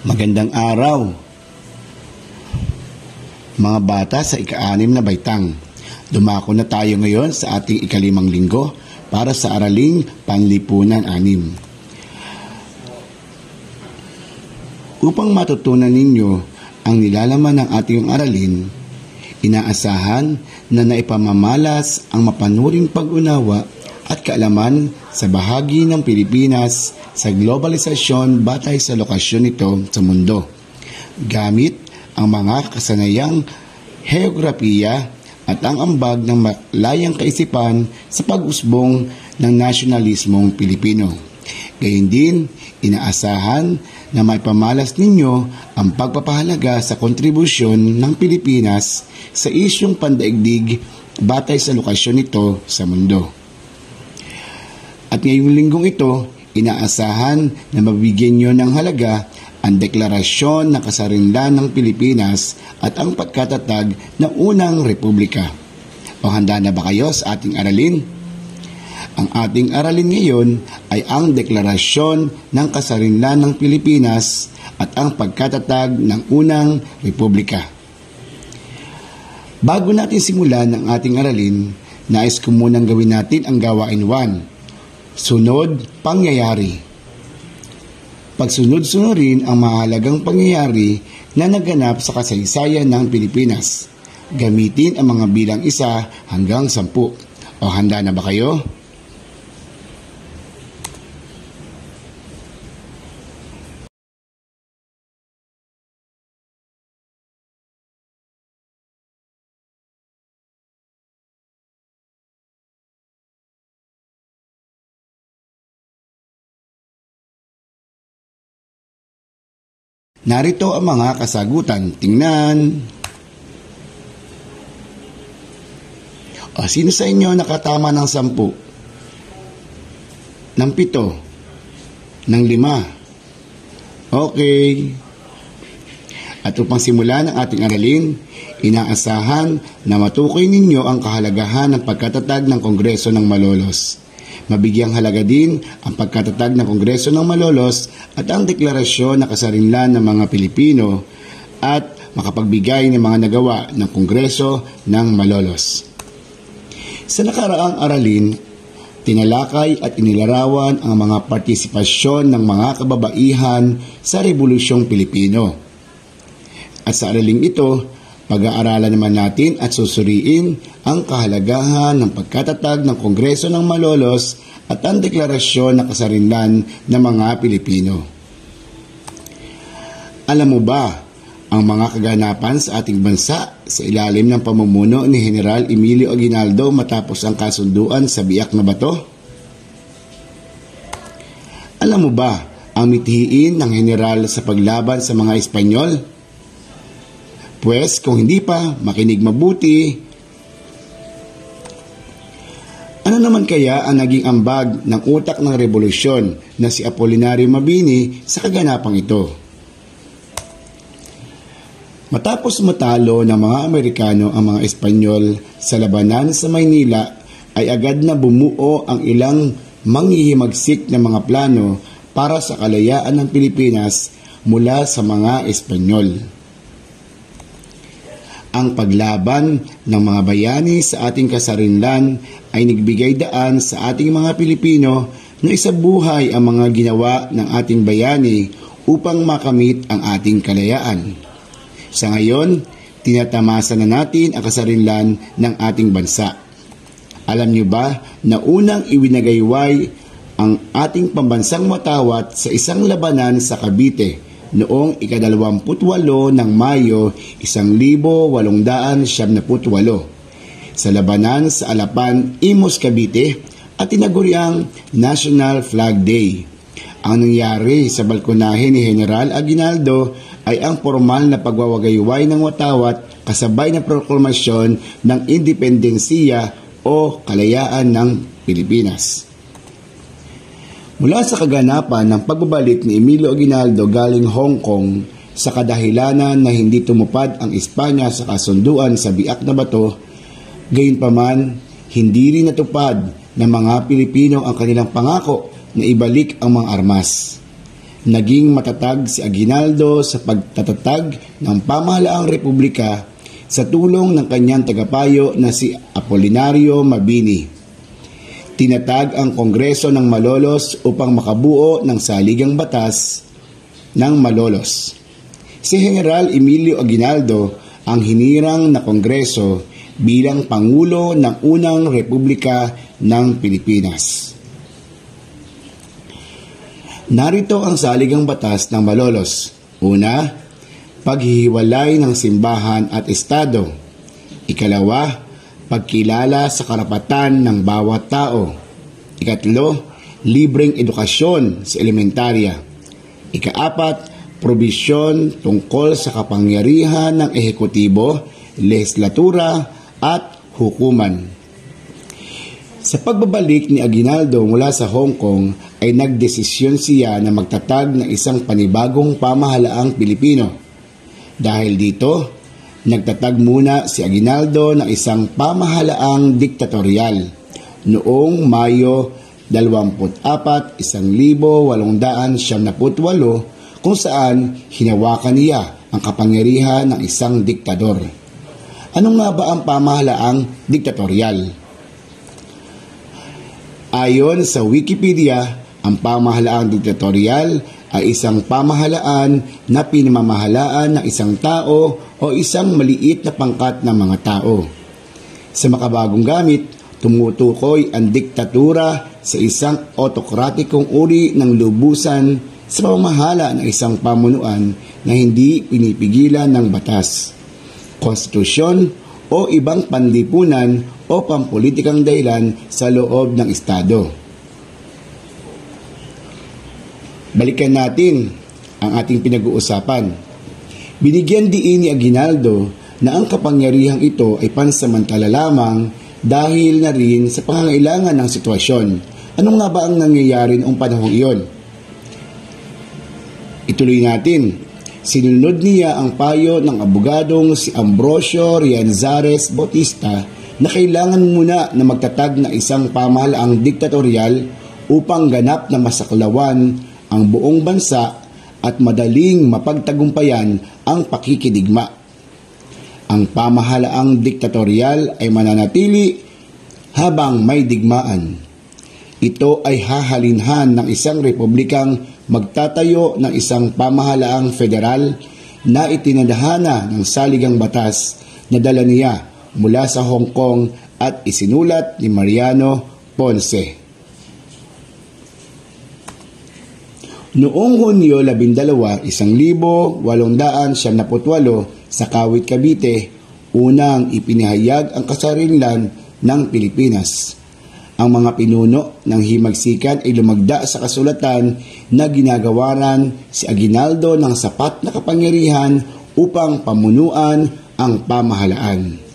Magandang araw, mga bata sa ika-6 na baitang. Dumako na tayo ngayon sa ating ika-5 linggo para sa araling Panlipunan 6. Upang matutunan ninyo ang nilalaman ng ating aralin, inaasahan na naipamamalas ang mapanuring pag-unawa at kaalaman sa bahagi ng Pilipinas sa globalisasyon batay sa lokasyon nito sa mundo, gamit ang mga kasanayang heograpiya at ang ambag ng malayang kaisipan sa pag-usbong ng nasyonalismong Pilipino. Gayun din, inaasahan na maipamalas ninyo ang pagpapahalaga sa kontribusyon ng Pilipinas sa isyong pandaigdig batay sa lokasyon nito sa mundo. At ngayong linggong ito, inaasahan na mabigyan nyo ng halaga ang deklarasyon ng kasarinlan ng Pilipinas at ang pagkatatag ng unang republika. O handa na ba kayo sa ating aralin? Ang ating aralin ngayon ay ang deklarasyon ng kasarinlan ng Pilipinas at ang pagkatatag ng unang republika. Bago natin simulan ang ating aralin, nais ko munang gawin natin ang gawain 1. Sunod, pangyayari. Pagsunod-sunurin ang mahalagang pangyayari na naganap sa kasaysayan ng Pilipinas. Gamitin ang mga bilang 1 hanggang 10. O handa na ba kayo? Narito ang mga kasagutan. Tingnan. O, sino sa inyo nakatama ng 10? Ng 7? Ng 5? Okay. At upang simulan ang ating aralin, inaasahan na matukoy ninyo ang kahalagahan ng pagkatatag ng Kongreso ng Malolos. Mabigyang halaga din ang pagkatatag ng Kongreso ng Malolos at ang deklarasyon na kasarinlan ng mga Pilipino at makapagbigay ng mga nagawa ng Kongreso ng Malolos. Sa nakaraang aralin, tinalakay at inilarawan ang mga partisipasyon ng mga kababaihan sa Rebolusyong Pilipino. At sa araling ito, pag-aaralan naman natin at susuriin ang kahalagahan ng pagkatatag ng Kongreso ng Malolos at ang deklarasyon na kasarinlan ng mga Pilipino. Alam mo ba ang mga kaganapan sa ating bansa sa ilalim ng pamumuno ni General Emilio Aguinaldo matapos ang kasunduan sa Biak na Bato? Alam mo ba ang mithiin ng General sa paglaban sa mga Espanyol? Pues kung hindi pa, makinig mabuti. Ano naman kaya ang naging ambag ng utak ng revolusyon na si Apolinario Mabini sa kaganapang ito? Matapos matalo ng mga Amerikano ang mga Espanyol sa labanan sa Maynila, ay agad na bumuo ang ilang manghihimagsik na mga plano para sa kalayaan ng Pilipinas mula sa mga Espanyol. Ang paglaban ng mga bayani sa ating kasarinlan ay nagbigay daan sa ating mga Pilipino na isabuhay ang mga ginawa ng ating bayani upang makamit ang ating kalayaan. Sa ngayon, tinatamasa na natin ang kasarinlan ng ating bansa. Alam niyo ba na unang iwinagayway ang ating pambansang watawat sa isang labanan sa Cavite noong ika-28 ng Mayo 1878 sa labanan sa Alapan, Imus, Cavite at tinaguriang National Flag Day. Ang nangyari sa balkonahe ni General Aguinaldo ay ang formal na pagwawagayway ng watawat kasabay na proklamasyon ng independensiya o kalayaan ng Pilipinas. Mula sa kaganapan ng pagbabalik ni Emilio Aguinaldo galing Hong Kong sa kadahilanan na hindi tumupad ang Espanya sa kasunduan sa Biak na Bato, gayunpaman hindi rin natupad ng mga Pilipino ang kanilang pangako na ibalik ang mga armas. Naging matatag si Aguinaldo sa pagtatatag ng pamahalaang republika sa tulong ng kanyang tagapayo na si Apolinario Mabini. Tinatag ang Kongreso ng Malolos upang makabuo ng saligang batas ng Malolos. Si General Emilio Aguinaldo ang hinirang na Kongreso bilang Pangulo ng unang Republika ng Pilipinas. Narito ang saligang batas ng Malolos. Una, paghihiwalay ng simbahan at estado. Ikalawa, pagkilala sa karapatan ng bawat tao. Ikatlo, libreng edukasyon sa elementarya. Ikaapat, probisyon tungkol sa kapangyarihan ng ehekutibo, legislatura at hukuman. Sa pagbabalik ni Aguinaldo mula sa Hong Kong ay nagdesisyon siya na magtatag ng isang panibagong pamahalaang Pilipino. Dahil dito, nagtatag muna si Aguinaldo ng isang pamahalaang diktatorial noong Mayo 24, 1878 kung saan hinawakan niya ang kapangyarihan ng isang diktador. Ano nga ba ang pamahalaang diktatorial? Ayon sa Wikipedia, ang pamahalaang diktatorial ay isang pamahalaan na pinamamahalaan ng isang tao o isang maliit na pangkat ng mga tao. Sa makabagong gamit, tumutukoy ang diktatura sa isang autokratikong uri ng lubusan sa pamamahala ng isang pamunuan na hindi pinipigilan ng batas, konstitusyon o ibang panlipunan o pampolitikang dahilan sa loob ng Estado. Balikan natin ang ating pinag-uusapan. Binigyan diin ni Aguinaldo na ang kapangyarihang ito ay pansamantala lamang dahil na rin sa pangangailangan ng sitwasyon. Ano nga ba ang nangyayari noong panahong iyon? Ituloy natin. Sinunod niya ang payo ng abogadong si Ambrosio Rianzares Bautista na kailangan muna na magtatag na isang pamahalaang diktatorial upang ganap na masaklawan ang buong bansa at madaling mapagtagumpayan ang pakikidigma. Ang pamahalaang diktatorial ay mananatili habang may digmaan. Ito ay hahalinhan ng isang republikang magtatayo ng isang pamahalaang federal na itinadhana ng saligang batas na dala niya mula sa Hong Kong at isinulat ni Mariano Ponce. Noong Hunyo 12, 1878 sa Kawit, Cavite, unang ipinahayag ang kasarinlan ng Pilipinas. Ang mga pinuno ng himagsikan ay lumagda sa kasulatan na ginagawaran si Aguinaldo ng sapat na kapangyarihan upang pamunuan ang pamahalaan.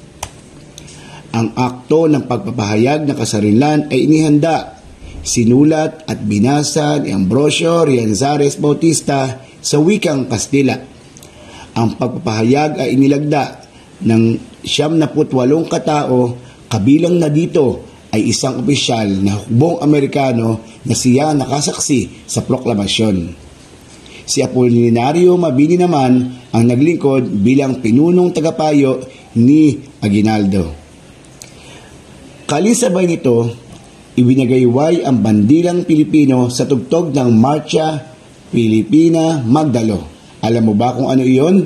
Ang akto ng pagpapahayag ng kasarinlan ay inihanda, sinulat at binasa ni Ambrosio Rianzares Bautista sa wikang Kastila. Ang pagpapahayag ay inilagda ng 78 katao, kabilang na dito ay isang opisyal na hukbong Amerikano na siya nakasaksi sa proklamasyon. Si Apolinario Mabini naman ang naglingkod bilang pinunong tagapayo ni Aguinaldo. Kalisabay nito, ibinagayway ang bandilang Pilipino sa tugtog ng Marcha Pilipina Magdalo. Alam mo ba kung ano iyon?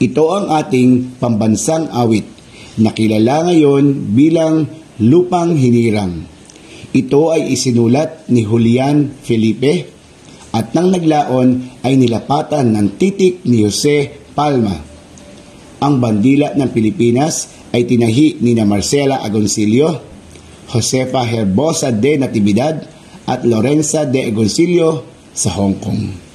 Ito ang ating pambansang awit na kilala ngayon bilang Lupang Hinirang. Ito ay isinulat ni Julian Felipe at nang naglaon ay nilapatan ng titik ni Jose Palma. Ang bandila ng Pilipinas ay tinahi ni Marcela Agoncillo, Josefa Herbosa de Natividad at Lorenza de Agoncillo sa Hong Kong.